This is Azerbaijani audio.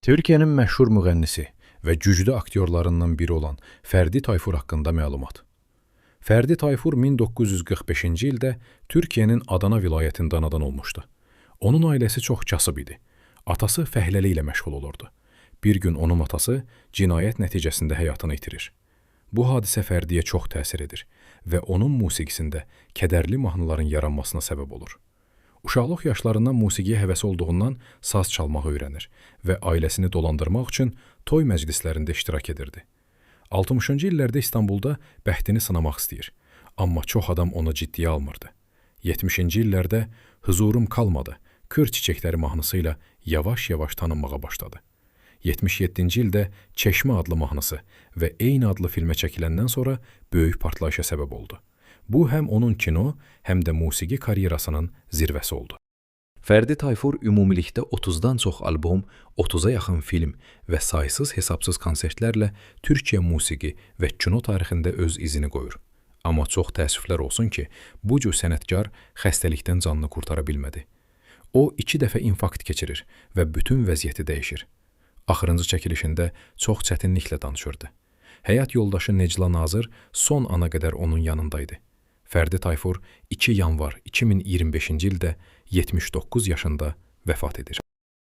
Türkiyənin məşhur müğənnisi və güclü aktyorlarından biri olan Fərdi Tayfur haqqında məlumat. Fərdi Tayfur 1945-ci ildə Türkiyənin Adana vilayətində anadan olmuşdu. Onun ailəsi çox kasıb idi. Atası fəhləliklə məşğul olurdu. Bir gün onun atası cinayət nəticəsində həyatını itirir. Bu hadisə Fərdiyə çox təsir edir və onun musiqisində kədərli mahnıların yaranmasına səbəb olur. Uşaqlıq yaşlarından musiqiyə həvəsi olduğundan saz çalmağı öyrənir və ailəsini dolandırmaq üçün toy məclislərində iştirak edirdi. 60-cı illərdə İstanbulda bəxtini sınamaq istəyir, amma çox adam onu ciddiyə almırdı. 70-ci illərdə "Huzurum kalmadı" Kır çiçəkləri mahnısı ilə yavaş-yavaş tanınmağa başladı. 77-ci ildə Çeşmə adlı mahnısı və eyni adlı filmə çəkiləndən sonra böyük partlayışa səbəb oldu. Bu, həm onun kino, həm də musiqi karyerasının zirvəsi oldu. Fərdi Tayfur ümumilikdə 30-dan çox albom, 30-a yaxın film və saysız-hesabsız konsertlərlə Türkiyə musiqi və kino tarixində öz izini qoyur. Amma çox təəssüflər olsun ki, bu cür sənətkar xəstəlikdən canını qurtara bilmədi. O, 2 dəfə infarkt keçirir və bütün vəziyyəti dəyişir. Axırıncı çəkilişində çox çətinliklə danışırdı. Həyat yoldaşı Necla Nazır son ana qədər onun yanındaydı. Fərdi Tayfur 2 yanvar 2025-ci ildə 79 yaşında vəfat edir.